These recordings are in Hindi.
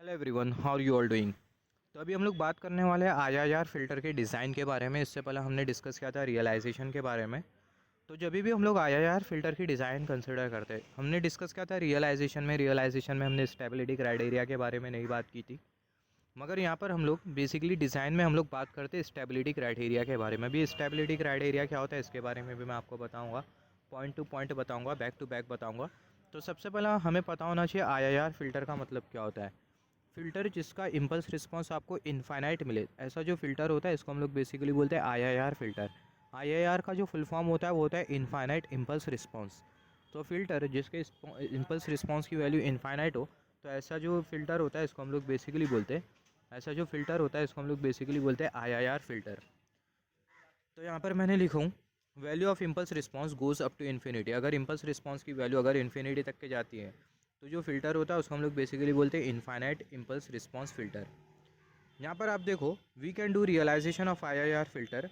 Hello everyone, how are you all doing. तो अभी हम लोग बात करने वाले हैं आईआईआर फ़िल्टर के डिज़ाइन के बारे में। इससे पहले हमने डिस्कस किया था रियलाइजेशन के बारे में। तो जब भी हम लोग आईआईआर फ़िल्टर की डिज़ाइन कंसिडर करते हैं, हमने डिस्कस किया था रियलाइजेशन में हमने स्टेबिलिटी क्राइटेरिया के बारे में नहीं बात की थी। मगर यहाँ पर हम लोग बेसिकली डिज़ाइन में हम लोग बात करते हैं स्टेबिलिटी क्राइटेरिया के बारे में। भी स्टेबिलिटी क्राइटेरिया क्या होता है इसके बारे में भी मैं आपको बताऊँगा, पॉइंट टू पॉइंट बताऊँगा, बैक टू बैक बताऊँगा। तो सबसे पहला हमें पता होना चाहिए आईआईआर फ़िल्टर का मतलब क्या होता है। फ़िल्टर जिसका इम्पल्स रिस्पॉन्स आपको इनफाइनाइट मिले, ऐसा जो फ़िल्टर होता है इसको हम लोग बेसिकली बोलते हैं आईआईआर फ़िल्टर। आईआईआर का जो फुल फॉर्म होता है वो होता है इनफाइनाइट इम्पल्स रिस्पॉन्स। तो फ़िल्टर जिसके इम्पल्स रिस्पॉन्स की वैल्यू इनफाइनाइट हो, तो ऐसा जो फ़िल्टर होता है इसको हम लोग बेसिकली बोलते हैं ऐसा जो फ़िल्टर होता है इसको हम लोग बेसिकली बोलते हैं आईआईआर फ़िल्टर। तो यहाँ पर मैंने लिखा हूँ value of impulse response goes up to infinity. अगर इम्पल्स रिस्पॉन्स की वैल्यू अगर इन्फिनिटी तक के जाती है तो जो फ़िल्टर होता है उसको हम लोग बेसिकली बोलते हैं इनफाइनाइट इम्पल्स रिस्पॉन्स फ़िल्टर। यहाँ पर आप देखो, we can do realization of IIR filter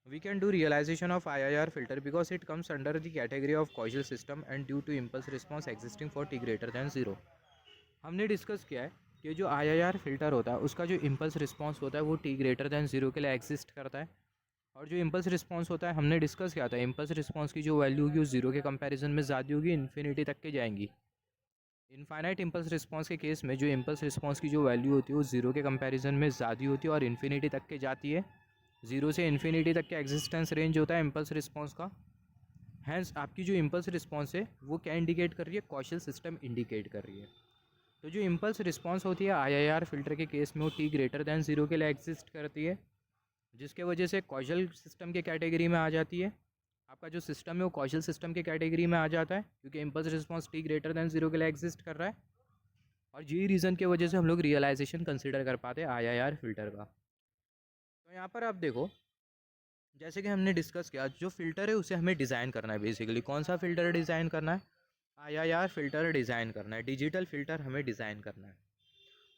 we can do realization of IIR filter because it comes under the category of causal system and due to impulse response existing for T greater than zero. हमने डिस्कस किया है कि जो आईआईआर फ़िल्टर होता है उसका जो इम्पल्स रिस्पॉन्स होता है वो टी ग्रेटर दैन ज़ीरो के लिए एग्जिस्ट करता है। और जो इम्पल्स रिस्पॉन्स होता है हमने डिस्कस किया था, इम्पल्स रिस्पॉन्स की जो वैल्यू होगी वो ज़ीरो के कंपैरिजन में ज़्यादा होगी, इन्फिनिटी तक के जाएंगी। इनफाइनाइट इम्पल्स रिस्पॉन्स के केस में जो इम्पल्स रिस्पॉन्स की जो वैल्यू होती है वो ज़ीरो के कंपैरिजन में ज़्यादा होती है और इन्फिनिटी तक के जाती है। ज़ीरो से इन्फिनिटी तक का एग्जिस्टेंस रेंज होता है इम्पल्स रिस्पॉन्स का। हैंस आपकी जो इम्पल्स रिस्पॉन्स है वो क्या इंडिकेट कर रही है, कॉशल सिस्टम इंडिकेट कर रही है। तो जो इम्पल्स रिस्पॉन्स होती है आईआईआर फ़िल्टर के केस में वो टी ग्रेटर दैन ज़ीरो के लिए एग्जिस्ट करती है, जिसके वजह से कॉशल सिस्टम के कैटेगरी में आ जाती है। आपका जो सिस्टम है वो कॉशल सिस्टम के कैटेगरी में आ जाता है क्योंकि impulse response T greater than zero के लिए एग्जिस्ट कर रहा है। और यही रीज़न की वजह से हम लोग रियलाइजेशन कंसिडर कर पाते हैं आईआईआर फ़िल्टर का। तो यहाँ पर आप देखो, जैसे कि हमने डिस्कस किया, जो फ़िल्टर है उसे हमें डिज़ाइन करना है। बेसिकली कौन सा फ़िल्टर डिज़ाइन करना है, आईआईआर फ़िल्टर डिज़ाइन करना है, डिजिटल फ़िल्टर हमें डिज़ाइन करना है।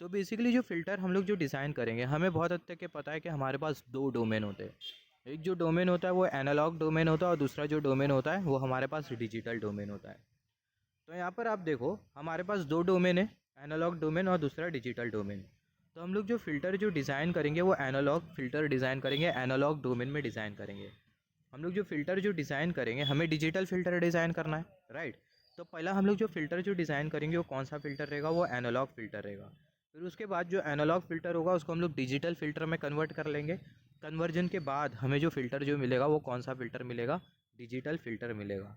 तो बेसिकली जो फ़िल्टर हम लोग जो डिज़ाइन करेंगे, हमें बहुत हद तक के पता है कि हमारे पास दो डोमेन होते हैं। एक जो डोमेन होता है वो एनालॉग डोमेन होता है और दूसरा जो डोमेन होता है वो हमारे पास डिजिटल डोमेन होता है। तो यहाँ पर आप देखो हमारे पास दो डोमेन है, एनालॉग डोमेन और दूसरा डिजिटल डोमेन। तो हम लोग जो फ़िल्टर जो डिज़ाइन करेंगे वो एनालॉग फ़िल्टर डिज़ाइन करेंगे, एनालॉग डोमेन में डिज़ाइन करेंगे। हम लोग जो फ़िल्टर जो डिज़ाइन करेंगे, हमें डिजिटल फ़िल्टर डिज़ाइन करना है, राइट। तो पहला हम लोग जो फ़िल्टर जो डिज़ाइन करेंगे वो कौन सा फ़िल्टर रहेगा, वो एनालॉग फ़िल्टर रहेगा। फिर उसके बाद जो एनालॉग फ़िल्टर होगा उसको हम लोग डिजिटल फ़िल्टर में कन्वर्ट कर लेंगे। कन्वर्जन के बाद हमें जो फ़िल्टर जो मिलेगा वो कौन सा फ़िल्टर मिलेगा, डिजिटल फ़िल्टर मिलेगा।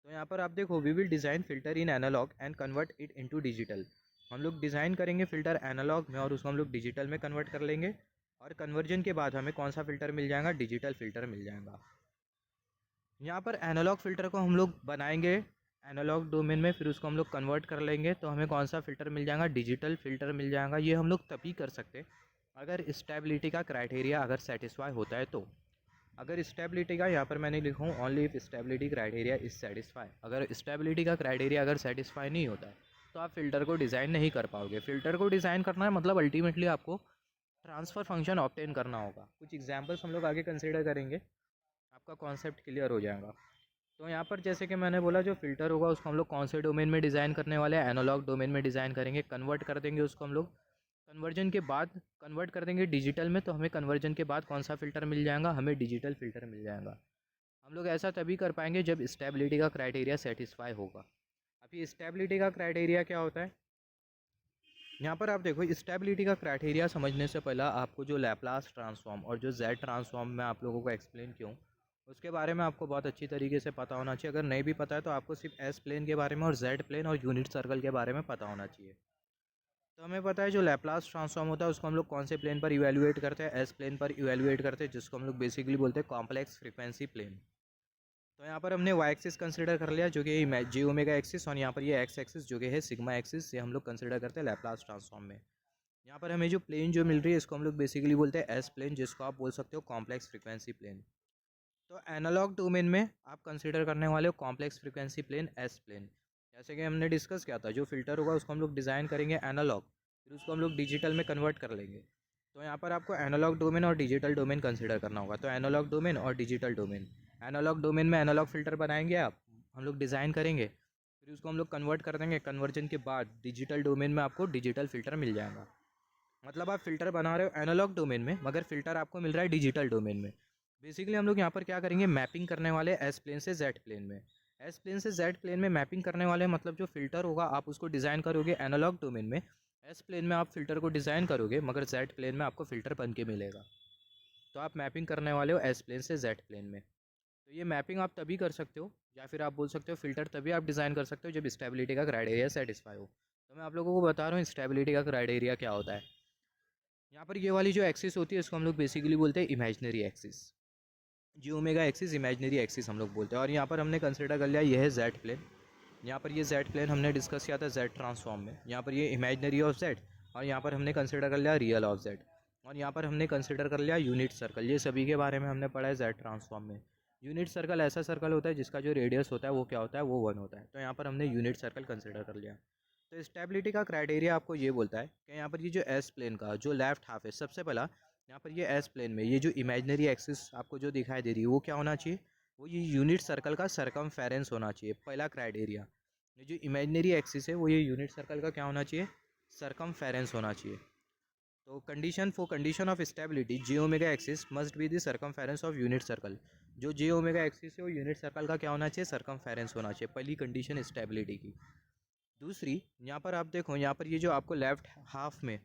तो यहाँ पर आप देखो, we will design filter in analog and convert it into digital. हम लोग डिज़ाइन करेंगे फ़िल्टर एनालॉग में और उसको हम लोग डिजिटल में कन्वर्ट कर लेंगे। और कन्वर्जन के बाद हमें कौन सा फ़िल्टर मिल जाएगा, डिजिटल फ़िल्टर मिल जाएगा। यहाँ पर एनालॉग फ़िल्टर को हम लोग बनाएंगे एनालॉग डोमेन में, फिर उसको हम लोग कन्वर्ट कर लेंगे तो हमें कौन सा फ़िल्टर मिल जाएगा, डिजिटल फ़िल्टर मिल जाएगा। ये हम लोग तभी कर सकते अगर स्टेबिलिटी का क्राइटेरिया अगर सेटिस्फाई होता है तो। अगर स्टेबिलिटी का, यहाँ पर मैंने लिखा हूँ only if stability criteria is satisfy. अगर स्टेबिलिटी का क्राइटेरिया अगर सेटिस्फाई नहीं होता है तो आप फ़िल्टर को डिज़ाइन नहीं कर पाओगे। फ़िल्टर को डिज़ाइन करना है मतलब अल्टीमेटली आपको ट्रांसफ़र फंक्शन ऑब्टेन करना होगा। कुछ एग्जांपल्स हम लोग आगे कंसिडर करेंगे, आपका कॉन्सेप्ट क्लियर हो जाएगा। तो यहाँ पर जैसे कि मैंने बोला, जो फ़िल्टर होगा उसको हम लोग कौन से डोमेन में डिज़ाइन करने वाले हैं, एनालॉग डोमेन में डिज़ाइन करेंगे। कन्वर्ट कर देंगे उसको हम लोग, कन्वर्जन के बाद कन्वर्ट कर देंगे डिजिटल में, तो हमें कन्वर्जन के बाद कौन सा फ़िल्टर मिल जाएगा, हमें डिजिटल फ़िल्टर मिल जाएगा। हम लोग ऐसा तभी कर पाएंगे जब स्टेबिलिटी का क्राइटेरिया सेटिस्फाई होगा। अभी स्टेबिलिटी का क्राइटेरिया क्या होता है, यहाँ पर आप देखो, स्टेबिलिटी का क्राइटेरिया समझने से पहले आपको जो लैप्लास ट्रांसफॉर्म और जो जेड ट्रांसफॉर्म मैं आप लोगों को एक्सप्लेन क्यों, उसके बारे में आपको बहुत अच्छी तरीके से पता होना चाहिए। अगर नहीं भी पता है तो आपको सिर्फ एस प्लेन के बारे में और जेड प्लेन और यूनिट सर्कल के बारे में पता होना चाहिए। तो हमें पता है जो लैप्लास ट्रांसफॉर्म होता है उसको हम लोग कौन से प्लेन पर इवेल्युएट करते हैं, एस प्लेन पर इवेल्युएट करते हैं, जिसको हम लोग बेसिकली बोलते हैं कॉम्प्लेक्स फ्रीक्वेंसी प्लेन। तो यहाँ पर हमने वाई एक्सिस कंसिडर कर लिया जो कि जे ओमेगा एक्सिस, और यहाँ पर ये एक्स एक्सिस जो कि है सिग्मा एक्सिस, ये हम लोग कंसिडर करते हैं लैप्लास ट्रांसफॉर्म में। यहाँ पर हमें जो प्लेन जो मिल रही है इसको हम लोग बेसिकली बोलते हैं एस प्लेन, जिसको आप बोल सकते हो कॉम्प्लेक्स फ्रीक्वेंसी प्लेन। तो एनालॉग डोमेन में आप कंसिडर करने वाले हो complex frequency plane, S plane. जैसे कि हमने डिस्कस किया था, जो फिल्टर होगा उसको हम लोग डिज़ाइन करेंगे एनालॉग, फिर उसको हम लोग डिजिटल में कन्वर्ट कर लेंगे। तो यहाँ पर आपको एनालॉग डोमेन और डिजिटल डोमेन कंसिडर करना होगा। तो एनालॉग डोमेन और डिजिटल डोमेन, एनालॉग डोमेन में एनालॉग फ़िल्टर बनाएंगे आप, हम लोग डिज़ाइन करेंगे, फिर फिर उसको हम लोग कन्वर्ट कर देंगे, कन्वर्जन के बाद डिजिटल डोमेन में आपको डिजिटल फ़िल्टर मिल जाएगा। मतलब आप फ़िल्टर बना रहे हो एनालॉग डोमेन में, मगर फ़िल्टर आपको मिल रहा है डिजिटल डोमेन में। बेसिकली हम लोग यहाँ पर क्या करेंगे, मैपिंग करने वाले एस प्लेन से जेड प्लेन में। एस प्लेन से जेड प्लेन में मैपिंग करने वाले मतलब जो फ़िल्टर होगा आप उसको डिज़ाइन करोगे एनालॉग डोमेन में। एस प्लेन में आप फ़िल्टर को डिज़ाइन करोगे, मगर जेड प्लेन में आपको फ़िल्टर बन के मिलेगा। तो आप मैपिंग करने वाले हो एस प्लेन से जेड प्लेन में। तो ये मैपिंग आप तभी कर सकते हो, या फिर आप बोल सकते हो फ़िल्टर तभी आप डिज़ाइन कर सकते हो जब स्टेबिलिटी का क्राइटेरिया सेटिस्फाई हो। तो मैं आप लोगों को बता रहा हूँ स्टेबिलिटी का क्राइटेरिया क्या होता है। यहाँ पर ये वाली जो एक्सिस होती है इसको हम लोग बेसिकली बोलते हैं इमेजनरी एक्सिस। जी ओमेगा एक्सिस इमेजनरी एक्सिस हम लोग बोलते हैं। और यहाँ पर हमने कंसिडर कर लिया ये है जेड प्लेन। यहाँ पर ये जेड प्लेन हमने डिस्कस किया था जेड ट्रांसफॉर्म में। यहाँ पर ये इमेजनरी ऑफ जेड, और यहाँ पर हमने कंसिडर कर लिया रियल ऑफ जेड, और यहाँ पर हमने कंसिडर कर लिया यूनिट सर्कल। ये सभी के बारे में हमने पढ़ा है जेड ट्रांसफॉर्म में। यूनिट सर्कल ऐसा सर्कल होता है जिसका जो रेडियस होता है वो क्या होता है, वो 1 होता है। तो यहाँ पर हमने यूनिट सर्कल कंसिडर कर लिया। तो स्टेबिलिटी का क्राइटेरिया आपको ये बोलता है कि यहाँ पर ये जो एस प्लेन का जो लेफ्ट हाफ है, सबसे पहला यहाँ पर ये एस प्लेन में ये जो इमेजनरी एक्सिस आपको जो दिखाई दे रही है वो क्या होना चाहिए, वो ये यूनिट सर्कल का सरकमफेरेंस होना चाहिए। पहला क्राइटेरिया, ये जो इमेजनरी एक्सिस है वो ये यूनिट सर्कल का क्या होना चाहिए, सरकमफेरेंस होना चाहिए। तो condition of stability J omega axis must be the circumference of unit circle. जो जी ओमेगा एक्सिस है वो यूनिट सर्कल का क्या होना चाहिए, सरकमफेरेंस होना चाहिए। पहली कंडीशन स्टेबिलिटी की। दूसरी, यहाँ पर आप देखो, यहाँ पर ये जो आपको लेफ्ट हाफ में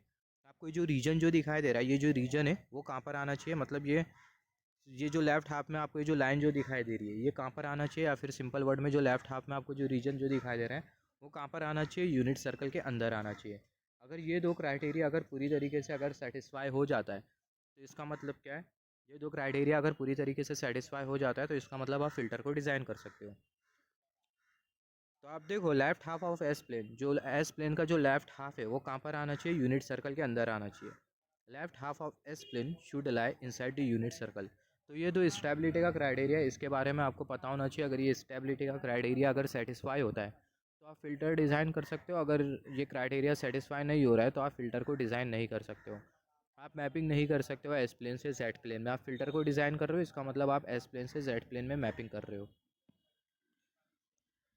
आपको जो रीजन जो दिखाई दे रहा है, ये जो रीजन है वो कहाँ पर आना चाहिए, मतलब ये जो लेफ्ट हाफ में आपको ये जो लाइन जो दिखाई दे रही है ये कहाँ पर आना चाहिए, या फिर सिंपल वर्ड में जो लेफ्ट हाफ में आपको जो रीजन जो दिखाई दे रहा है वो कहाँ पर आना चाहिए, यूनिट सर्कल के अंदर आना चाहिए। अगर ये दो क्राइटेरिया अगर पूरी तरीके से अगर सेटिस्फाई हो जाता है तो इसका मतलब क्या है, ये दो क्राइटेरिया अगर पूरी तरीके से सेटिस्फाई हो जाता है तो इसका मतलब आप फ़िल्टर को डिज़ाइन कर सकते हो। तो आप देखो left half of S plane, जो एस प्लेन का जो लेफ्ट हाफ है वो कहाँ पर आना चाहिए, यूनिट सर्कल के अंदर आना चाहिए। Left half of S plane should lie inside the unit circle. तो ये दो स्टेबिलिटी का क्राइटेरिया, इसके बारे में आपको पता होना चाहिए। अगर ये स्टेबिलिटी का क्राइटेरिया अगर सेटिस्फाई होता है तो आप फ़िल्टर डिज़ाइन कर सकते हो। अगर ये क्राइटेरिया सेटिस्फाई नहीं हो रहा है तो आप फ़िल्टर को डिज़ाइन नहीं कर सकते हो। आप मैपिंग नहीं कर सकते हो एस प्लेन से जेड प्लेन में। आप फ़िल्टर को डिज़ाइन कर रहे हो, इसका मतलब आप एस प्लेन से जेड प्लेन में मैपिंग कर रहे हो।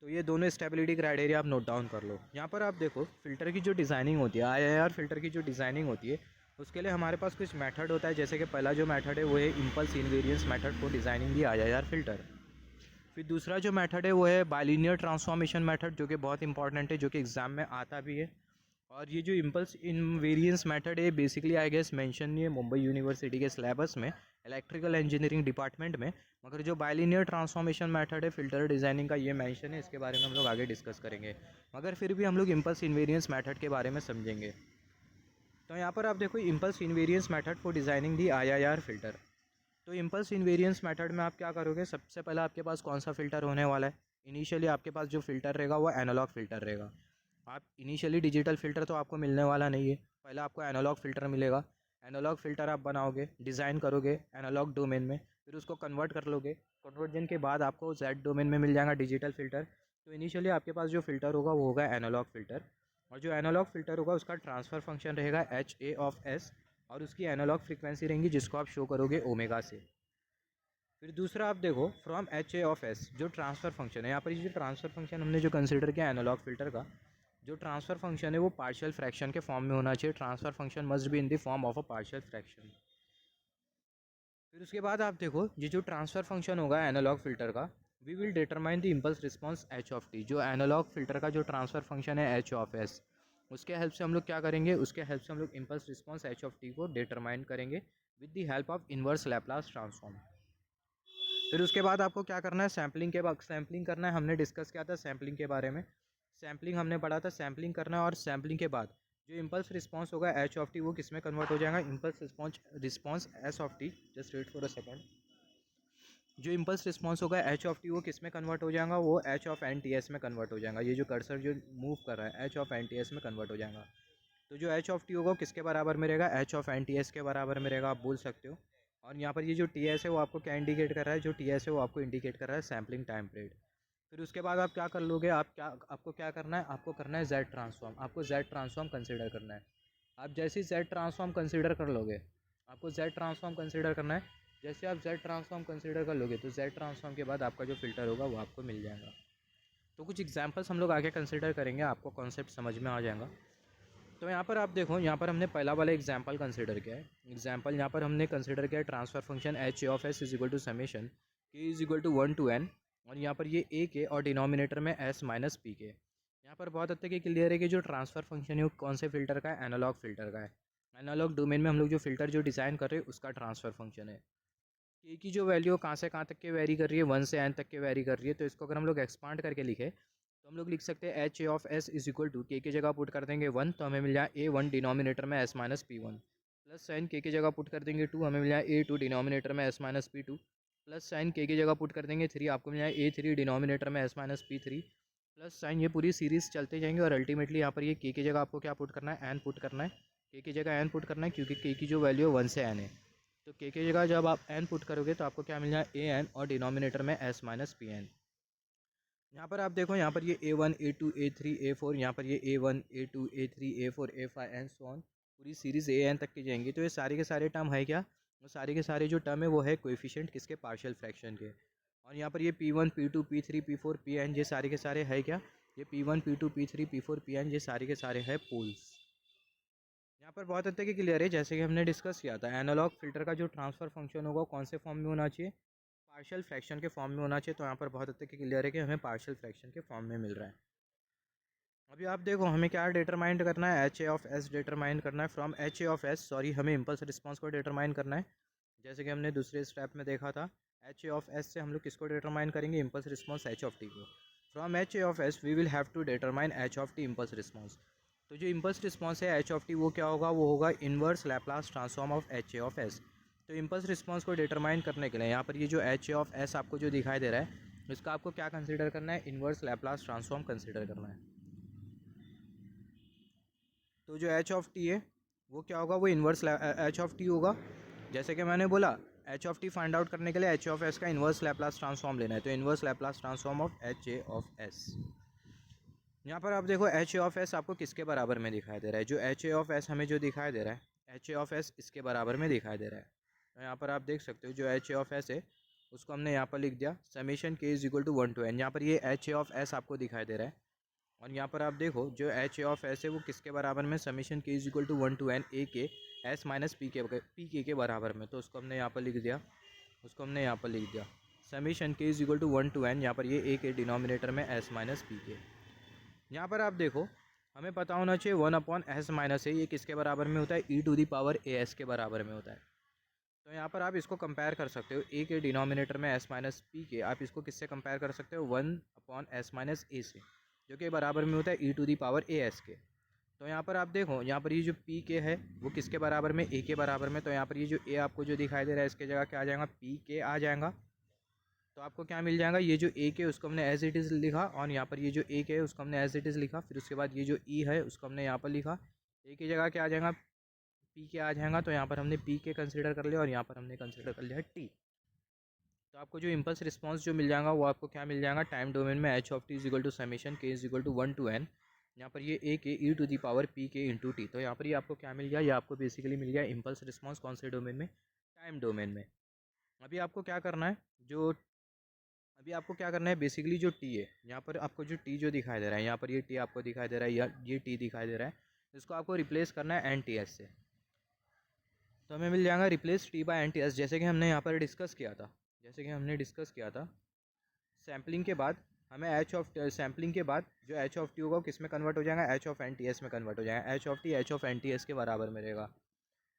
तो ये दोनों स्टेबिलिटी क्राइटेरिया आप नोट डाउन कर लो। यहाँ पर आप देखो फ़िल्टर की जो डिज़ाइनिंग होती है, आईआईआर फ़िल्टर की जो डिज़ाइनिंग होती है उसके लिए हमारे पास कुछ मेथड होता है। जैसे कि पहला जो मेथड है वो है impulse invariance method for designing the IIR filter. फिर दूसरा जो मेथड है वो है बाइलिनियर ट्रांसफॉर्मेशन मेथड, जो कि बहुत इंपॉर्टेंट है, जो कि एग्ज़ाम में आता भी है। और ये जो इम्पल्स इनवेरिएंस मेथड है बेसिकली आई गेस मेंशन नहीं है मुंबई यूनिवर्सिटी के सिलेबस में, इलेक्ट्रिकल इंजीनियरिंग डिपार्टमेंट में। मगर जो बाइलिनियर ट्रांसफॉर्मेशन मेथड है फ़िल्टर डिज़ाइनिंग का, ये मेंशन है। इसके बारे में हम लोग आगे डिस्कस करेंगे, मगर फिर भी हम लोग इम्पल्स इनवेरिएंस मेथड के बारे में समझेंगे। तो यहाँ पर आप देखो impulse invariance method for designing the IIR filter. तो इम्पल्स इनवेरिएंस मेथड में आप क्या करोगे, सबसे पहले आपके पास कौन सा फ़िल्टर होने वाला है। इनिशियली आपके पास जो फ़िल्टर रहेगा वो एनालॉग फ़िल्टर रहेगा। आप इनिशियली डिजिटल फ़िल्टर तो आपको मिलने वाला नहीं है, पहले आपको एनालॉग फ़िल्टर मिलेगा। एनालॉग फ़िल्टर आप बनाओगे, डिज़ाइन करोगे एनालॉग डोमेन में, फिर उसको कन्वर्ट कर लोगे। कन्वर्जन के बाद आपको जेड डोमेन में मिल जाएगा डिजिटल फ़िल्टर। तो इनिशियली आपके पास जो फ़िल्टर होगा वो होगा एनालॉग फ़िल्टर, और जो एनालॉग फ़िल्टर होगा उसका ट्रांसफ़र फंक्शन रहेगा एच ए ऑफ एस, और उसकी एनालॉग फ्रीक्वेंसी रहेंगी जिसको आप शो करोगे ओमेगा से। फिर दूसरा आप देखो from H A of S, जो ट्रांसफ़र फंक्शन है, यहाँ पर ये जो ट्रांसफ़र फंक्शन हमने जो कंसिडर किया एनालॉग फ़िल्टर का, जो ट्रांसफ़र फंक्शन है वो पार्शियल फ्रैक्शन के फॉर्म में होना चाहिए। Transfer function must be in the form of a partial fraction. फिर उसके बाद आप देखो ये जो ट्रांसफ़र फंक्शन होगा एनालॉग फ़िल्टर का, we will determine the impulse response H of T. जो एनालॉग फ़िल्टर का जो ट्रांसफ़र फंक्शन है एच ऑफ एस, उसके हेल्प से हम लोग क्या करेंगे, उसके हेल्प से हम लोग impulse response H of T को डिटरमाइन करेंगे with the help of inverse Laplace transform. फिर उसके बाद आपको क्या करना है, सैम्पलिंग के बाद सैम्पलिंग करना है। हमने डिस्कस किया था सैम्पलिंग के बारे में, सैम्पलिंग हमने पढ़ा था। सैम्पलिंग करना है, और सैम्पलिंग के बाद जो इम्पल्स रिस्पांस होगा एच ऑफ टी वो किस में कन्वर्ट हो जाएगा, impulse response S of T. Just wait for a second. जो इम्पल्स रिस्पांस होगा एच ऑफ टी वो किस में कन्वर्ट हो जाएगा, वो H of N T S में कन्वर्ट हो जाएगा। ये जो कर्सर जो मूव कर रहा है H of N T S में कन्वर्ट हो जाएगा। तो जो एच ऑफ टी होगा किसके बराबर में रहेगा, H of N T S के बराबर में रहेगा, आप बोल सकते हो। और यहाँ पर ये जो टी एस है वो आपको क्या इंडिकेट कर रहा है, जो टी एस है वो आपको इंडिकेट कर रहा है सैम्पलिंग टाइम पीरियड। फिर उसके बाद आप क्या कर लोगे, आपको क्या करना है, आपको करना है जेड ट्रांसफॉर्म। आपको जेड ट्रांसफॉर्म कंसिडर करना है। आप जैसे ही जेड ट्रांसफॉर्म कंसिडर कर लोगे, आपको जेड ट्रांसफॉर्म कंसिडर करना है। जैसे आप जेड ट्रांसफॉर्म कंसिडर कर लोगे तो जेड ट्रांसफॉर्म के बाद आपका जो फ़िल्टर होगा वो आपको मिल जाएगा। तो कुछ एग्जांपल्स हम लोग आगे कंसिडर करेंगे, आपको कॉन्सेप्ट समझ में आ जाएगा। तो यहाँ पर आप देखो, यहाँ पर हमने पहला वाला एग्जांपल कंसिडर किया है। एग्जांपल यहाँ पर हमने कंसिडर किया है transfer function H A of S is equal to summation K is equal to 1 to n, और यहाँ पर ये ए के और डिनोमिनेटर में एस माइनस पी के। यहाँ पर बहुत हद तक ये क्लियर है कि जो ट्रांसफर फंक्शन है वो कौन से फिल्टर का है, एनालॉग फिल्टर का है। एनालॉग डोमेन में हम लोग जो फिल्टर जो डिज़ाइन कर रहे हैं उसका ट्रांसफर फंक्शन है। के की जो वैल्यू कहाँ से कहाँ तक के वेरी कर रही है, 1 से n तक के वेरी कर रही है। तो इसको अगर हम लोग एक्सपांड करके लिखे तो हम लोग लिख सकते हैं H A of S is equal to K की जगह पुट कर देंगे 1, तो हमें मिल जाए A1 डिनोमिनेटर में S minus P1, plus sign के की जगह पुट कर देंगे 2, हमें मिल जाए A2 डिनोमिनेटर में S minus P2, plus sign के की जगह पुट कर देंगे 3, आपको मिल जाए A3 डिनोमिनेटर में S minus P3, plus sign ये पूरी सीरीज़ चलते जाएंगे और अल्टीमेटली यहाँ पर ये के की जगह आपको क्या पुट करना है, n पुट करना है। के की जगह n पुट करना है क्योंकि के की जो वैल्यू है 1 से n है। तो के की जगह जब आप n पुट करोगे तो आपको क्या मिल जाए an और डिनोमिनेटर में S माइनस Pn। यहाँ पर आप देखो, यहाँ पर ये A1 A2 A3 A4, यहाँ पर ये A1 A2 A3 A4 A5 and so on, पूरी सीरीज़ AN तक की जाएंगी। तो ये सारे के सारे टर्म है क्या, वो सारे के सारे जो टर्म है वो है कोएफिशिएंट किसके, पार्शियल फ्रैक्शन के। और यहाँ पर ये P1 P2 P3 P4 Pn ये सारे के सारे है क्या, ये P1 P2 P3 P4 Pn ये सारे के सारे है पोल्स। यहाँ पर बहुत हद तक क्लियर है, जैसे कि हमने डिस्कस किया था एनालॉग फिल्टर का जो ट्रांसफ़र फंक्शन होगा कौन से फॉर्म में होना चाहिए, पार्शियल फ्रैक्शन के फॉर्म में होना चाहिए। तो यहाँ पर बहुत हद तक क्लियर है कि हमें पार्शियल फ्रैक्शन के फॉर्म में मिल रहा है। अभी आप देखो हमें क्या डिटरमाइन करना है, H A of S determine करना है from H A of S, sorry हमें इम्पल्स रिस्पांस को डिटरमाइन करना है। जैसे कि हमने दूसरे स्टेप में देखा था, एच ए ऑफ एस से हम लोग किसको डिटरमाइन करेंगे, impulse response H of T को। From H A of S we will have to determine H of T impulse response. तो जो इम्पल्स रिस्पांस है एच ऑफ टी वो क्या होगा, वो होगा inverse Laplace transform of H A of S. तो इम्पल्स रिस्पांस को डिटरमाइन करने के लिए यहाँ पर ये जो एच ए ऑफ एस आपको जो दिखाई दे रहा है इसका आपको क्या कंसिडर करना है, इन्वर्स लैप्लास ट्रांसफॉर्म कंसिडर करना है। तो जो एच ऑफ टी है वो क्या होगा, वो इन्वर्स एच ऑफ टी होगा। जैसे कि मैंने बोला H of T find out करने के लिए एच ऑफ एस का इन्वर्स लैप्लास ट्रांसफॉर्म लेना है। तो inverse Laplace transform of H A of S. यहाँ पर आप देखो एच ए ऑफ एस आपको किसके बराबर में दिखाई दे रहा है, जो एच ए ऑफ एस हमें जो दिखाई दे रहा है एच ए ऑफ एस इसके बराबर में दिखाई दे रहा है। तो यहाँ पर आप देख सकते हो जो एच ए ऑफ एस है उसको हमने यहाँ पर लिख दिया समीशन के is equal to 1 to n। यहाँ पर ये एच ए ऑफ एस आपको दिखाई दे रहा है और यहाँ पर आप देखो जो एच ए ऑफ एस है वो किसके बराबर में, समीशन के is equal to 1 to n A K S minus P के बराबर में। तो उसको हमने यहाँ पर लिख दिया, समीशन के is equal to 1 to n, यहाँ पर ये ए के डिनोमिनेटर में एस माइनस पी के। यहाँ पर आप देखो हमें पता होना चाहिए 1 अपॉन एस माइनस ए ये किसके बराबर में होता है, E to the power A S के बराबर में होता है। तो यहाँ पर आप इसको कंपेयर कर सकते हो, ए के डिनोमिनेटर में एस माइनस पी के, आप इसको किससे कंपेयर कर सकते हो, 1 अपॉन एस माइनस ए से, जो कि बराबर में होता है E to the power A S के। तो यहाँ पर आप देखो यहाँ पर ये जो पी के है वो किसके बराबर में, ए के बराबर में। तो यहाँ पर ये जो ए आपको जो दिखाई दे रहा है इसके जगह क्या आ जाएगा, पी के आ जाएगा। तो आपको क्या मिल जाएगा, ये जो ए के उसको हमने एज इट इज़ लिखा और यहाँ पर ये जो ए के है उसको हमने एज इट इज़ लिखा। फिर उसके बाद ये जो ई है उसको हमने यहाँ पर लिखा, ए की जगह क्या आ जाएगा, पी के आ जाएगा। तो यहाँ पर हमने पी के कंसिडर कर लिया और यहाँ पर हमने कंसिडर कर लिया टी। तो आपको जो इम्पल्स रिस्पांस जो मिल जाएगा वो आपको क्या मिल जाएगा, टाइम डोमेन में H of T is equal to summation के is equal to 1 to n, यहाँ पर ये A K E to the power P K into T. तो यहाँ पर ये आपको क्या मिल गया, ये आपको बेसिकली मिल गया इम्पल्स रिस्पांस कौन से डोमेन में, टाइम डोमेन में। अभी आपको क्या करना है, बेसिकली जो टी है यहाँ पर आपको जो टी जो दिखाई दे रहा है, यहाँ पर ये टी आपको दिखाई दे रहा है या ये टी दिखाई दे रहा है, इसको आपको रिप्लेस करना है एन टी एस से। तो हमें मिल जाएगा replace T by N T S. जैसे कि हमने यहाँ पर डिस्कस किया था, सैम्पलिंग के बाद हमें सैम्पलिंग के बाद जो एच ऑफ टी होगा वो किस में कन्वर्ट हो जाएगा, H of N T S में कन्वर्ट हो जाएगा। H of N T S के बराबर में रहेगा।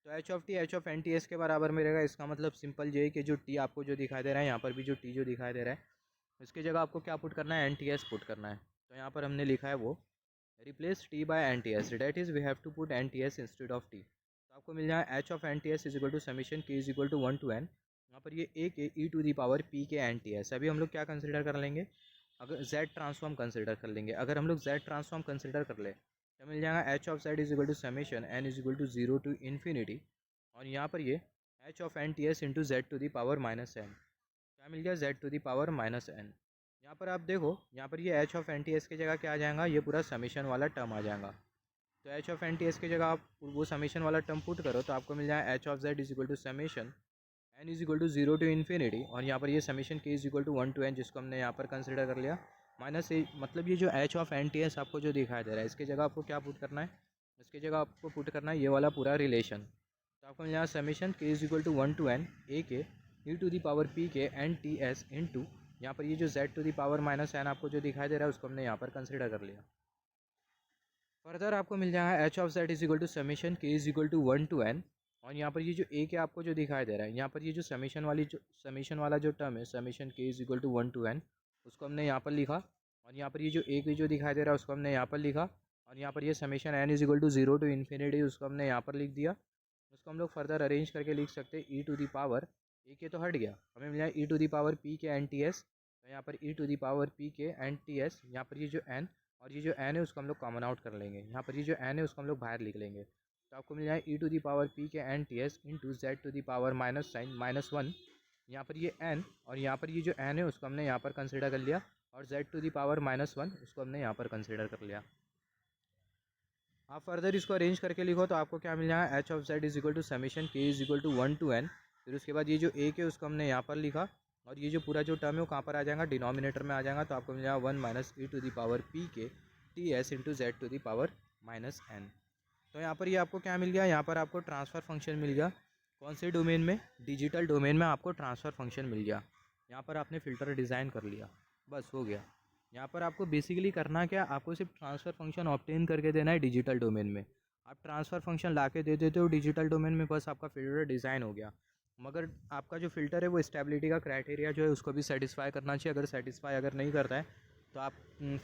तो H of N T S के बराबर में रहेगा। इसका मतलब सिंपल ये है कि जो टी आपको जो दिखाई दे रहा है, यहाँ पर भी जो टी जो दिखाई दे रहा है इसकी जगह आपको क्या पुट करना है, एन टी एस पुट करना है। तो यहाँ पर हमने लिखा है वो replace T by N T S, that is we have to put N T S instead of T. तो आपको मिल जाएगा H of N T S is equal to summation के is equal to 1 to n, यहाँ पर ये A K E to the power P K N T S. अभी हम लोग क्या कंसिडर कर लेंगे, अगर जेड ट्रांसफॉर्म कंसिडर कर लेंगे। अगर हम लोग जेड ट्रांसफॉर्म कंसिडर कर ले तो मिल जाएगा H of Z is equal to summation N is equal to 0 to infinity, और यहाँ पर ये H of N T S into Z to the power minus N, क्या मिल गया, Z to the power minus N. यहाँ पर आप देखो यहाँ पर ये H of N T S की जगह क्या आ जाएगा, ये पूरा समीशन वाला टर्म आ जाएगा। तो H of N T S की जगह आप वो समीशन वाला टर्म पुट करो तो आपको मिल जाएगा H of Z is equal to summation N is equal to 0 to infinity, और यहाँ पर ये समीशन के is equal to 1 to n जिसको हमने यहाँ पर कंसिडर कर लिया माइनस ए मतलब ये जो H of N T S आपको जो दिखाई दे रहा है, इसकी जगह आपको क्या पुट करना है, इसकी जगह आपको पुट करना है ये वाला पूरा रिलेशन। तो आपको यहाँ समीशन के is equal to 1 to n A K E to the power P K N T S into, यहाँ पर ये जो z to the power minus N आपको जो दिखाई दे रहा है उसको हमने यहाँ पर कंसिडर कर लिया। फर्दर आपको मिल जाएगा H of Z is equal to summation के is equal to 1 to n, और यहाँ पर ये जो ए के आपको जो दिखाई दे रहा है, यहाँ पर ये जो समीशन वाला जो टर्म है समीशन के is equal to 1 to n, उसको हमने यहाँ पर लिखा। और यहाँ पर ये जो ए के जो दिखाई दे रहा है उसको हमने यहाँ पर लिखा। और यहाँ पर ये summation N is equal to 0 to infinity उसको हमने यहाँ पर लिख दिया। उसको हम लोग फर्दर अरेंज करके लिख सकते हैं ई टू दी पावर ए के तो हट गया, हमें मिला ई to the power P K N T S. तो यहाँ पर ई to the power P K N T S, यहाँ पर ये जो एन और ये जो एन है उसको हम लोग कॉमन आउट कर लेंगे, यहाँ पर ये जो एन है उसको हम लोग बाहर लिख लेंगे। तो आपको मिल जाए ई to the power P K N T S into Z to the power minus sign -1। यहाँ पर ये एन और यहाँ पर ये जो एन है उसको हमने यहाँ पर कंसिडर कर लिया, और जेड टू दी पावर -1 उसको हमने यहाँ पर कंसिडर कर लिया। आप फर्दर इसको अरेंज करके लिखो तो आपको क्या मिल जाएगा, H of Z is equal to summation के is equal to 1 to n। फिर उसके बाद ये जो ए के उसको हमने यहाँ पर लिखा, और ये जो पूरा जो टर्म है वो कहाँ पर आ जाएगा, डिनोमिनेटर में आ जाएगा। तो आपको मिल जाएगा 1 minus e to the power P के T S into Z to the power -n। तो यहाँ पर ये आपको क्या मिल गया, यहाँ पर आपको ट्रांसफ़र फंक्शन मिल गया। कौन से डोमेन में, डिजिटल डोमेन में आपको ट्रांसफ़र फंक्शन मिल गया। यहाँ पर आपने फ़िल्टर डिज़ाइन कर लिया, बस हो गया। यहाँ पर आपको बेसिकली करना क्या, आपको सिर्फ ट्रांसफ़र फंक्शन ऑब्टेन करके देना है डिजिटल डोमेन में। आप ट्रांसफ़र फंक्शन ला के दे देते हो डिजिटल डोमेन में, बस आपका फ़िल्टर डिज़ाइन हो गया। मगर आपका जो फ़िल्टर है वो स्टेबिलिटी का क्राइटेरिया जो है उसको भी सेटिस्फाई करना चाहिए। अगर सेटिस्फाई अगर नहीं करता है तो आप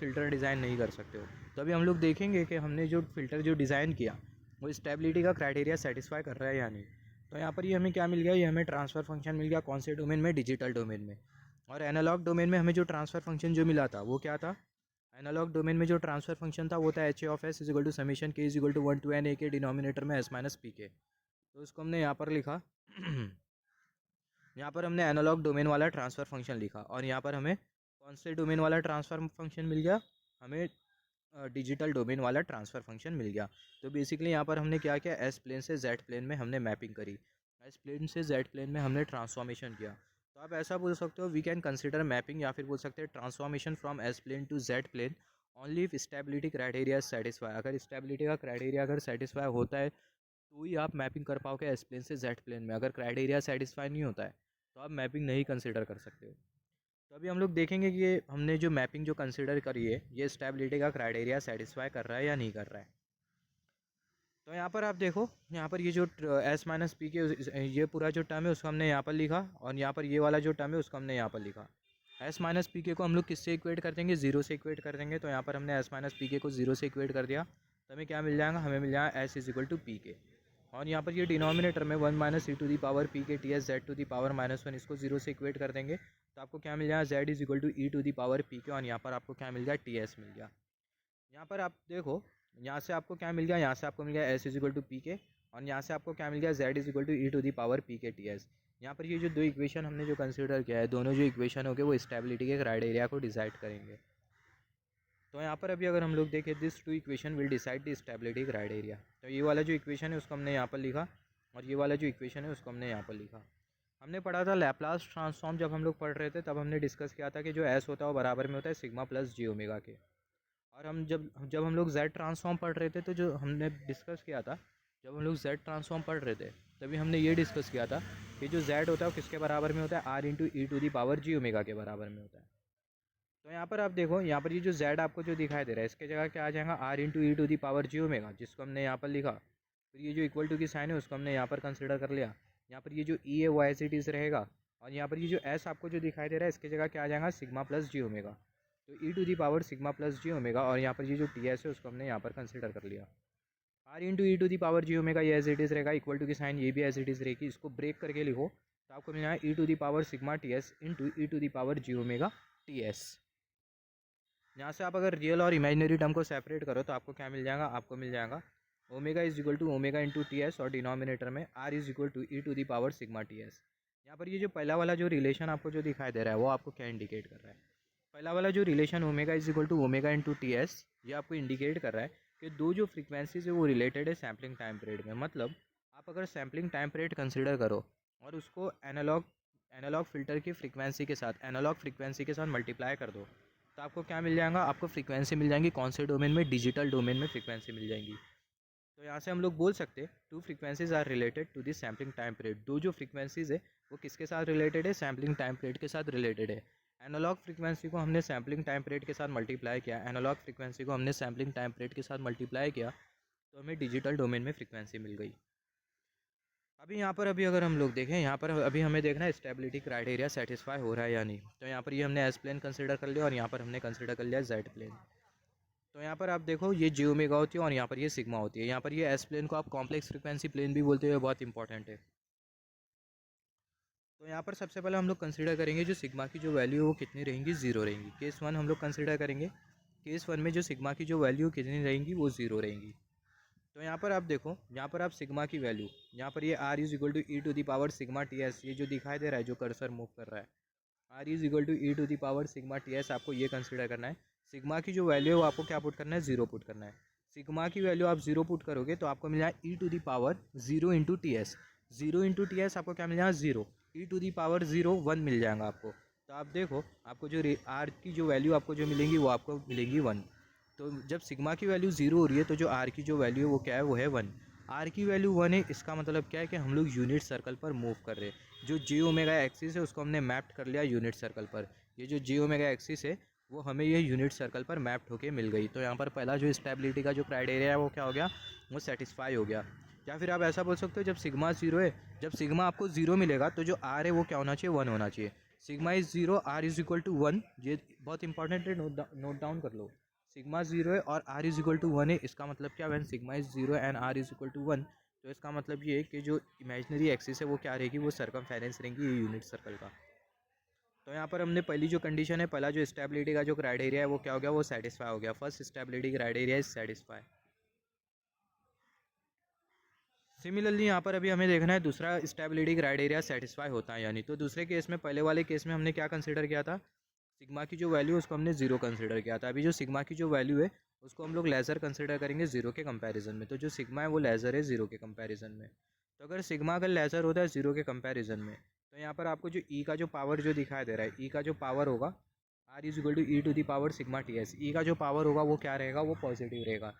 फ़िल्टर डिज़ाइन नहीं कर सकते हो। तो अभी हम लोग देखेंगे कि हमने जो फ़िल्टर जो डिज़ाइन किया वो स्टेबिलिटी का क्राइटेरिया सेटिस्फाई कर रहा है या नहीं। तो यहाँ पर ये हमें क्या मिल गया, ये हमें ट्रांसफ़र फंक्शन मिल गया। कौन से डोमेन में, डिजिटल डोमेन में। और एनालॉग डोमेन में हमें जो ट्रांसफ़र फंक्शन जो मिला था वो क्या था, एनालॉग डोमेन में जो ट्रांसफ़र फंक्शन था वो था H A of S is equal to summation के is equal to 1 to n A k denominator में एस माइनस पी के। तो उसको हमने यहाँ पर लिखा यहाँ पर हमने एनालॉग डोमेन वाला ट्रांसफ़र फंक्शन लिखा। और यहाँ पर हमें कौन से डोमेन वाला ट्रांसफ़र फंक्शन मिल गया, हमें डिजिटल डोमेन वाला ट्रांसफ़र फंक्शन मिल गया। तो बेसिकली यहाँ पर हमने क्या किया, एस प्लेन से जेड प्लेन में हमने मैपिंग करी, एस प्लेन से जेड प्लेन में हमने ट्रांसफॉर्मेशन किया। तो आप ऐसा बोल सकते हो, वी कैन कंसिडर मैपिंग, या फिर बोल सकते हैं transformation from S plane to Z plane only if stability criteria satisfy. अगर स्टेबिलिटी का क्राइटेरिया अगर सेटिस्फाई होता है तो ही आप मैपिंग कर पाओगे एस प्लेन से जेड प्लेन में। अगर क्राइटेरिया सेटिस्फाई नहीं होता है तो आप मैपिंग नहीं कंसिडर कर सकते हो। तो अभी हम लोग देखेंगे कि ये हमने जो मैपिंग जो कंसिडर करी है ये स्टेबिलिटी का क्राइटेरिया सेटिस्फाई कर रहा है या नहीं कर रहा है। तो यहाँ पर आप देखो, यहाँ पर ये जो एस माइनस पी के ये पूरा जो टर्म है उसको हमने यहाँ पर लिखा, और यहाँ पर ये वाला जो टर्म है उसको हमने यहाँ पर लिखा। एस माइनस पी के को हम लोग किससे इक्वेट कर देंगे, जीरो से इक्वेट कर देंगे। तो यहाँ पर हमने एस माइनस पी के को जीरो से इक्वेट कर दिया, तो हमें क्या मिल जाएगा, हमें मिल जाएगा s is equal to P के। और यहाँ पर ये डिनोमिनेटर में 1 minus e to the power P के T s z to the power -1 इसको जीरो से इक्वेट कर देंगे। तो आपको क्या मिल जाएगा, Z is equal to E to the power P के, और यहाँ पर आपको क्या मिल गया, टी एस मिल गया। यहाँ पर आप देखो, यहाँ से आपको क्या मिल गया, यहाँ से आपको मिल गया S is equal to P के, और यहाँ से आपको क्या मिल गया, Z is equal to E to the power P के टी एस। यहाँ पर ये जो दो इक्वेशन हमने जो कंसिडर किया है, दोनों जो इक्वेशन हो गए वो स्टेबिलिटी के क्राइटेरिया को डिसाइड करेंगे। तो यहाँ पर अभी अगर हम लोग देखें, this two equation will decide the stability criteria. तो ये वाला जो इक्वेशन है उसको हमने यहाँ पर लिखा, और ये वाला जो इक्वेशन है उसको हमने यहाँ पर लिखा। हमने पढ़ा था लैप्लास ट्रांसफॉर्म, जब हम लोग पढ़ रहे थे तब हमने डिस्कस किया था कि जो एस होता है वो बराबर में होता है सिग्मा प्लस जी ओमेगा के। और हम जब हम लोग जेड ट्रांसफॉर्म पढ़ रहे थे तो जो हमने डिस्कस किया था, जब हम लोग जेड ट्रांसफॉर्म पढ़ रहे थे तभी हमने ये डिस्कस किया था कि जो जेड होता है वो किसके बराबर में होता है, R into E to the power ji omega के बराबर में होता है। तो यहाँ पर आप देखो, यहाँ पर ये जो जेड आपको जो दिखाई दे रहा है इसके जगह क्या आ जाएगा, R into E to the power ji omega, जिसको हमने यहाँ पर लिखा। फिर ये जो इक्वल टू की साइन है उसको हमने यहाँ पर कंसिडर कर लिया। यहाँ पर ये जो ई है वो एज इट इज़ रहेगा, और यहाँ पर ये जो एस आपको जो दिखाई दे रहा है इसकी जगह क्या आ जाएगा, सिग्मा प्लस जी ओमेगा। तो e to the power sigma plus j omega, और यहाँ पर ये जो टी एस है उसको हमने यहाँ पर कंसिडर कर लिया। R into E to the power ji omega ये एज इट इज़ रहेगा, इक्वल टू की साइन ये भी एज इट इज़ रहेगी। इसको ब्रेक करके लिखो तो आपको मिल जाएगा e to the power sigma T S into E to the power ji omega t S. यहाँ से आप अगर रियल और इमेजिनरी टर्म को सेपरेट करो तो आपको क्या मिल जाएगा, आपको मिल जाएगा omega is equal to omega into T S, और डिनोमिनेटर में R is equal to E to the power sigma T S. यहाँ पर ये जो पहला वाला जो रिलेशन आपको जो दिखाई दे रहा है वो आपको क्या इंडिकेट कर रहा है, पहला वाला जो relation omega is equal to omega into T S, ये आपको इंडिकेट कर रहा है कि दो जो फ्रीक्वेंसीज है वो रिलेटेड है सैम्पलिंग टाइम पीरियड में। मतलब आप अगर सैम्पलिंग टाइम पीरियड कंसिडर करो और उसको एनालॉग फ़िल्टर की फ्रीक्वेंसी के साथ मल्टीप्लाई कर दो, तो आपको क्या मिल जाएगा, आपको फ्रीक्वेंसी मिल जाएंगी कौन से डोमेन में, डिजिटल डोमेन में फ्रीक्वेंसी मिल जाएंगी। तो यहाँ से हम लोग बोल सकते हैं two frequencies are related to the sampling time period. दो जो फ्रीक्वेंसीज है वो किसके साथ रिलेटेड है, सैम्पलिंग टाइम पीरियड के साथ रिलेटेड है। एनालॉग फ्रीक्वेंसी को हमने सैम्पलिंग टाइम पीरियड के साथ मल्टीप्लाई किया, एनालॉग फ्रीक्वेंसी को हमने सैम्पलिंग टाइम पीरियड के साथ मल्टीप्लाई किया, तो हमें डिजिटल डोमेन में फ्रीक्वेंसी मिल गई। अभी यहाँ पर अगर हम लोग देखें, यहाँ पर अभी हमें देखना है स्टेबिलिटी क्राइटेरिया सेटिस्फाई हो रहा है या नहीं। तो यहाँ पर ये हमने एस प्लेन कंसिडर कर लिया और यहाँ पर हमने कंसिडर कर लिया जेड प्लेन। तो यहाँ पर आप देखो ये जे ओमेगा होती है और यहाँ पर ये सिग्मा होती है। यहाँ पर ये एस प्लेन को आप कॉम्प्लेक्स फ्रीक्वेंसी प्लेन भी बोलते हैं, बहुत इंपॉर्टेंट है। तो यहाँ पर सबसे पहले हम लोग कंसिडर करेंगे जो सिग्मा की जो वैल्यू है वो कितनी रहेंगी, जीरो रहेंगी। केस वन हम लोग कंसिडर करेंगे, केस वन में जो सिग्मा की जो वैल्यू कितनी रहेंगी वो जीरो रहेंगी। तो यहाँ पर आप देखो, यहाँ पर आप सिग्मा की वैल्यू, यहाँ पर ये R is equal to E to the power sigma T S, ये जो दिखाई दे रहा है जो कर्सर मूव कर रहा है, R is equal to E to the power sigma T S, आपको ये कंसिडर करना है। सिग्मा की जो वैल्यू है वो आपको क्या पुट करना है, जीरो पुट करना है। सिग्मा की वैल्यू आप जीरो पुट करोगे तो आपको मिल जाए ई to the power zero into T s, zero into T S आपको क्या मिल जाएगा, zero, e to the power zero one मिल जाएगा आपको। तो आप देखो आपको जो आर की जो वैल्यू आपको जो मिलेंगी वो आपको मिलेंगी वन। तो जब सिग्मा की वैल्यू जीरो हो रही है तो जो आर की जो वैल्यू है वो क्या है, वो है वन। आर की वैल्यू वन है, इसका मतलब क्या है कि हम लोग यूनिट सर्कल पर मूव कर रहे हैं। जो जे ओमेगा एक्सिस है उसको हमने मैप्ड कर लिया यूनिट सर्कल पर। ये जो जे ओमेगा एक्सिस है वो हमें ये यूनिट सर्कल पर मैप्ड होके मिल गई। तो यहाँ पर पहला जो स्टेबिलिटी का जो क्राइटेरिया है वो क्या हो गया, वो सेटिस्फाई हो गया। या फिर आप ऐसा बोल सकते हो जब सिग्मा जीरो है, जब सिग्मा आपको जीरो मिलेगा तो जो आर है वो क्या होना चाहिए, वन होना चाहिए। Sigma is zero, R is equal to one, ये बहुत इंपॉर्टेंट है, नोट डाउन कर लो। सिग्मा जीरो है और r is equal to one है, इसका मतलब क्या, when sigma is zero and r is equal to one, तो इसका मतलब ये है कि जो इमेजिनरी एक्सिस है वो क्या रहेगी, वो सरकमफेरेंस रहेंगी ये यूनिट सर्कल का। तो यहाँ पर हमने पहली जो कंडीशन है, पहला जो स्टेबिलिटी का जो क्राइटेरिया है वो क्या हो गया, वो सेटिस्फाई हो गया। First stability criteria is satisfy. Similarly यहाँ पर अभी हमें देखना है दूसरा स्टेबिलिटी क्राइटेरिया सेटिस्फाई होता है यानी। तो दूसरे केस में, पहले वाले केस में हमने क्या कंसिडर किया था, सिग्मा की जो वैल्यू उसको हमने जीरो कंसिडर किया था। अभी जो सिग्मा की जो वैल्यू है उसको हम लोग लेज़र कंसिडर करेंगे जीरो के कंपैरिजन में। तो जो सिग्मा है वो लेज़र है जीरो के कंपैरिजन में। तो अगर सिग्मा अगर लेज़र होता है जीरो के कंपैरिजन में, तो यहाँ पर आपको जो ई का जो पावर जो दिखाई दे रहा है, ई का जो पावर होगा, r is equal to E to the power sigma T s, e का जो पावर होगा वो क्या रहेगा, वो पॉजिटिव रहेगा।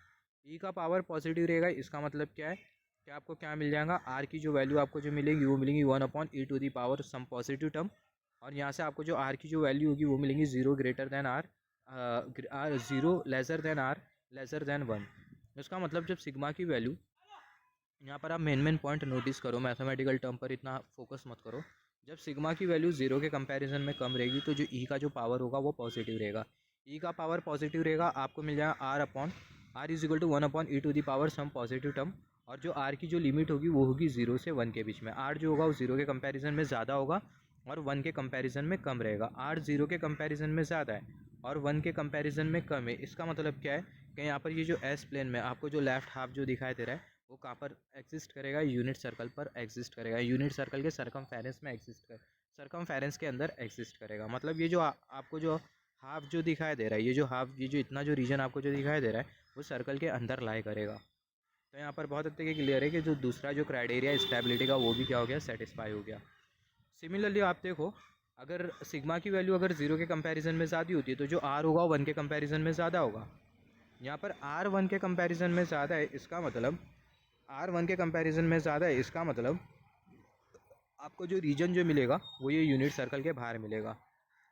ई का पावर पॉजिटिव रहेगा, इसका मतलब क्या है कि आपको क्या मिल जाएगा, आर की जो वैल्यू आपको जो मिलेगी वो मिलेंगी one upon e to the power some positive term, और यहाँ से आपको जो आर की जो वैल्यू होगी वो मिलेंगी zero greater than r, r zero lesser than r lesser than one. इसका मतलब जब सिग्मा की वैल्यू, यहाँ पर आप मेन पॉइंट नोटिस करो, मैथमेटिकल टर्म पर इतना फोकस मत करो। जब सिग्मा की वैल्यू जीरो के कंपैरिजन में कम रहेगी तो जो ई का जो पावर होगा वो पॉजिटिव रहेगा। ई का पावर पॉजिटिव रहेगा, आपको मिल जाएगा r upon, r is equal to one upon e to the power some positive term, और जो आर की जो लिमिट होगी वो होगी जीरो से वन के बीच में। आर जो होगा वो जीरो के कंपैरिजन में ज़्यादा होगा और वन के कंपैरिजन में कम रहेगा। आर जीरो के कंपैरिजन में ज़्यादा है और वन के कंपैरिजन में कम है। इसका मतलब क्या है कि यहाँ पर ये जो एस प्लेन में आपको जो लेफ्ट हाफ जो दिखाई दे रहा है वो कहाँ पर एग्जिस्ट करेगा, यूनिट सर्कल पर एग्जिस्ट करेगा, यूनिट सर्कल के सरकमफेरेंस में एग्जिस्ट कर, सरकमफेरेंस के अंदर एग्जिस्ट करेगा। मतलब ये जो आपको जो हाफ जो दिखाई दे रहा है, ये जो हाफ, ये जो इतना जो रीजन आपको जो दिखाई दे रहा है वो सर्कल के अंदर लाई करेगा। तो यहाँ पर बहुत हद तक क्लियर है कि जो दूसरा जो क्राइटेरिया स्टेबिलिटी का वो भी क्या हो गया, सेटिस्फाई हो गया। सिमिलरली आप देखो, अगर सिग्मा की वैल्यू अगर जीरो के कंपैरिजन में ज़्यादा होती है तो जो आर होगा वन के कंपैरिजन में ज़्यादा होगा। यहाँ पर आर वन के कंपैरिजन में ज़्यादा है, इसका मतलब आर वन के कंपैरिजन में ज़्यादा है, इसका मतलब आपको जो रीजन जो मिलेगा वो ये यूनिट सर्कल के बाहर मिलेगा।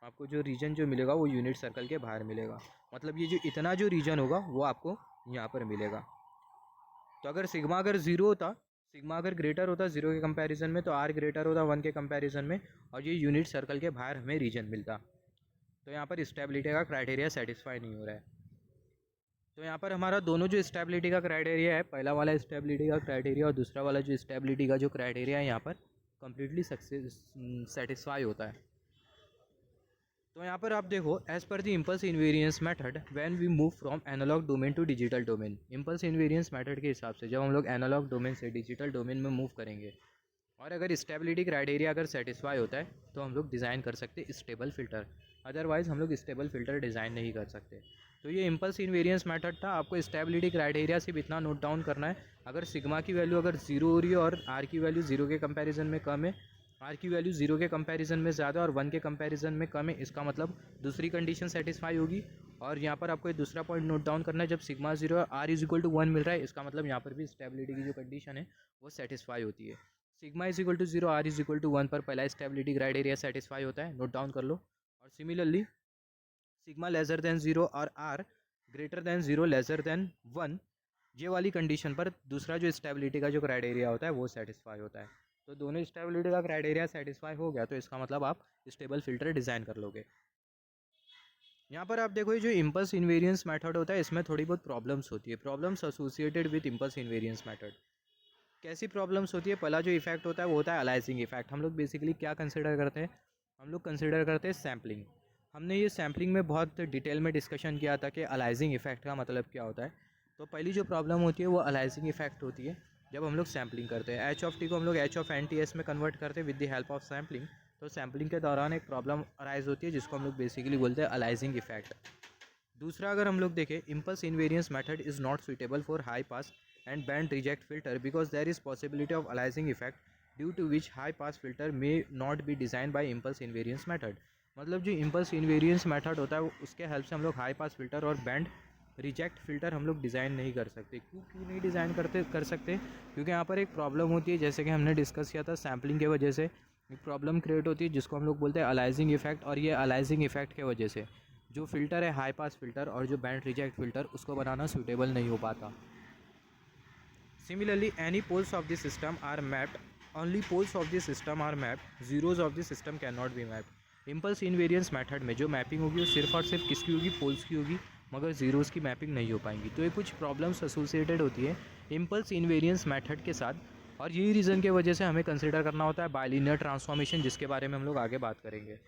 आपको जो रीजन जो मिलेगा वो यूनिट सर्कल के बाहर मिलेगा। मतलब ये जो इतना जो रीजन होगा वो आपको यहाँ पर मिलेगा। तो अगर सिग्मा अगर ज़ीरो होता, सिग्मा अगर ग्रेटर होता जीरो के कंपैरिजन में, तो आर ग्रेटर होता वन के कंपैरिजन में और ये यूनिट सर्कल के बाहर हमें रीजन मिलता। तो यहाँ पर स्टेबिलिटी का क्राइटेरिया सेटिस्फाई नहीं हो रहा है। तो यहाँ पर हमारा दोनों जो स्टेबिलिटी का क्राइटेरिया है, पहला वाला स्टेबिलिटी का क्राइटेरिया और दूसरा वाला जो स्टेबिलिटी का जो क्राइटेरिया है यहाँ पर कम्प्लीटली सेटिस्फाई होता है। तो यहाँ पर आप देखो, as per the impulse invariance method when we move from analog domain to digital domain, impulse invariance method के हिसाब से जब हम लोग एनालॉग डोमेन से डिजिटल डोमेन में मूव करेंगे और अगर स्टेबिलिटी क्राइटेरिया अगर सेटिस्फाई होता है तो हम लोग डिज़ाइन कर सकते स्टेबल फ़िल्टर, अदरवाइज़ हम लोग स्टेबल फ़िल्टर डिज़ाइन नहीं कर सकते। तो ये इम्पल्स इन्वेरियंस मेथड था। आपको स्टेबिलिटी क्राइटेरिया सिर्फ इतना नोट डाउन करना है, अगर सिग्मा की वैल्यू अगर जीरो हो रही है और आर की वैल्यू जीरो के कंपैरिजन में कम है आर की वैल्यू 0 के कंपैरिजन में ज़्यादा और 1 के कंपैरिजन में कम है, इसका मतलब दूसरी कंडीशन सेटिस्फाई होगी। और यहाँ पर आपको एक दूसरा पॉइंट नोट डाउन करना है, जब सिग्मा 0 और आर इज इक्वल टू 1 मिल रहा है, इसका मतलब यहाँ पर भी स्टेबिलिटी की जो कंडीशन है वो सेटिस्फाई होती है। Sigma is equal to 0, r is equal to 1 पर पहला स्टेबिलिटी क्राइटेरिया सेटिस्फाई होता है, नोट डाउन कर लो। और सिमिलरली सिग्मा लेसर देन 0 और r greater than 0 lesser than 1, ये वाली कंडीशन पर दूसरा जो स्टेबिलिटी का जो क्राइटेरिया होता है वो सेटिस्फाई होता है। तो दोनों स्टेबिलिटी का क्राइटेरिया सेटिस्फाई हो गया तो इसका मतलब आप स्टेबल फिल्टर डिज़ाइन कर लोगे। यहाँ पर आप देखो, ये जो इम्पल्स इन्वेरियंस मेथड होता है इसमें थोड़ी बहुत प्रॉब्लम्स होती है, problems associated with impulse invariance method. कैसी प्रॉब्लम्स होती है? पहला जो इफेक्ट होता है वो होता है अलाइजिंग इफेक्ट। हम लोग बेसिकली क्या कंसिडर करते हैं? हम लोग कंसिडर करते हैं सैम्पलिंग। हमने ये सैम्पलिंग में बहुत डिटेल में डिस्कशन किया था कि अलाइजिंग इफेक्ट का मतलब क्या होता है। तो पहली जो प्रॉब्लम होती है वो अलाइजिंग इफेक्ट होती है जब हम लोग सैम्पलिंग करते हैं। एच ऑफ टी को हम लोग h of N T S में कन्वर्ट करते हैं with the help of sampling. तो सैम्पलिंग के दौरान एक प्रॉब्लम अराइज होती है जिसको हम लोग बेसिकली बोलते हैं अलाइजिंग इफेक्ट। दूसरा अगर हम लोग देखें, impulse invariance method is not suitable for high pass and band reject filter because there is possibility of aliasing effect due to which high pass filter may not be designed by impulse invariance method। मतलब जो impulse invariance method होता है उसके हेल्प से हम लोग हाई पास फिल्टर और बैंड रिजेक्ट फिल्टर हम लोग डिज़ाइन नहीं कर सकते। क्यों नहीं डिज़ाइन कर सकते? क्योंकि यहाँ पर एक प्रॉब्लम होती है, जैसे कि हमने डिस्कस किया था, सैम्पलिंग के वजह से एक प्रॉब्लम क्रिएट होती है जिसको हम लोग बोलते हैं अलाइजिंग इफेक्ट। और ये अलाइजिंग इफेक्ट के वजह से जो फिल्टर है हाई पास फिल्टर और जो बैंड रिजेक्ट फिल्टर उसको बनाना सूटेबल नहीं हो पाता। Similarly, any poles of the system are mapped. Only poles of the system are mapped. Zeros of the system cannot be mapped. Impulse invariance method में जो मैपिंग होगी वो सिर्फ और सिर्फ किसकी होगी? पोल्स की होगी, मगर ज़ीरोज़ की मैपिंग नहीं हो पाएंगी। तो ये कुछ प्रॉब्लम्स एसोसिएटेड होती है इम्पल्स इन्वेरियंस मेथड के साथ, और यही रीज़न के वजह से हमें कंसिडर करना होता है बाइलिनियर ट्रांसफॉर्मेशन, जिसके बारे में हम लोग आगे बात करेंगे।